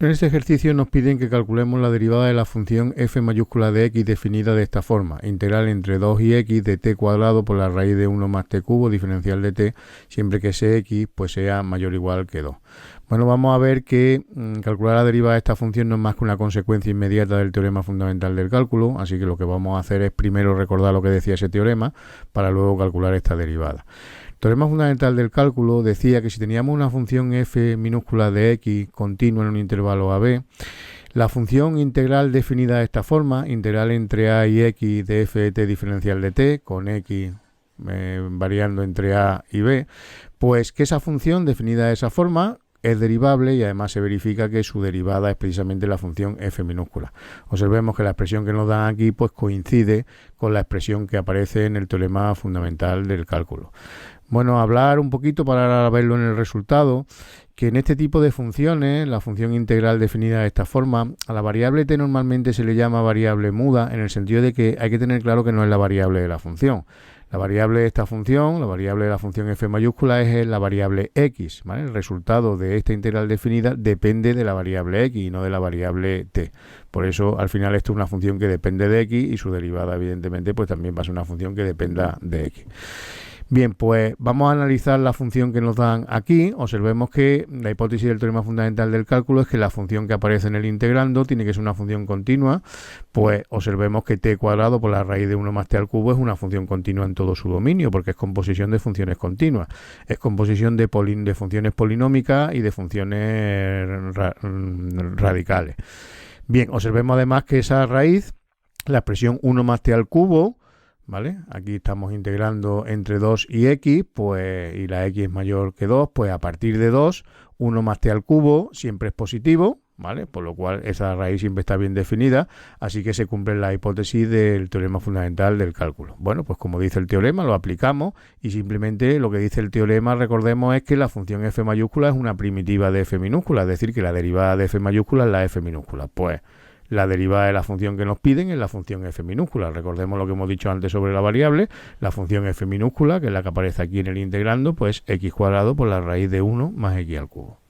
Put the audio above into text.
En este ejercicio nos piden que calculemos la derivada de la función f mayúscula de x definida de esta forma: integral entre 2 y x de t cuadrado por la raíz de 1 más t cubo diferencial de t, siempre que ese x pues sea mayor o igual que 2. Bueno, vamos a ver que calcular la derivada de esta función no es más que una consecuencia inmediata del teorema fundamental del cálculo, así que lo que vamos a hacer es primero recordar lo que decía ese teorema para luego calcular esta derivada. El teorema fundamental del cálculo decía que si teníamos una función f minúscula de x continua en un intervalo AB, la función integral definida de esta forma, integral entre a y x de f de t diferencial de t, con x variando entre a y b, pues que esa función definida de esa forma es derivable y además se verifica que su derivada es precisamente la función f minúscula. Observemos que la expresión que nos dan aquí pues coincide con la expresión que aparece en el teorema fundamental del cálculo. Bueno, hablar un poquito para verlo en el resultado, que en este tipo de funciones, la función integral definida de esta forma, a la variable t normalmente se le llama variable muda, en el sentido de que hay que tener claro que no es la variable de la función. La variable de esta función, la variable de la función f mayúscula, es la variable x, ¿vale? El resultado de esta integral definida depende de la variable x y no de la variable t. Por eso, al final, esto es una función que depende de x y su derivada, evidentemente, pues también va a ser una función que dependa de x. Bien, pues vamos a analizar la función que nos dan aquí. Observemos que la hipótesis del teorema fundamental del cálculo es que la función que aparece en el integrando tiene que ser una función continua. Pues observemos que t cuadrado por la raíz de 1 más t al cubo es una función continua en todo su dominio, porque es composición de funciones continuas. Es composición de funciones polinómicas y de funciones radicales. Bien, observemos además que esa raíz, la expresión 1 más t al cubo, ¿vale? Aquí estamos integrando entre 2 y x, pues, y la x es mayor que 2, pues a partir de 2, 1 más t al cubo siempre es positivo, ¿vale? Por lo cual esa raíz siempre está bien definida, así que se cumple la hipótesis del teorema fundamental del cálculo. Bueno, pues como dice el teorema, lo aplicamos y simplemente lo que dice el teorema, recordemos, es que la función f mayúscula es una primitiva de f minúscula, es decir, que la derivada de f mayúscula es la f minúscula. Pues la derivada de la función que nos piden es la función f minúscula. Recordemos lo que hemos dicho antes sobre la variable. La función f minúscula, que es la que aparece aquí en el integrando, pues x cuadrado por la raíz de 1 más x al cubo.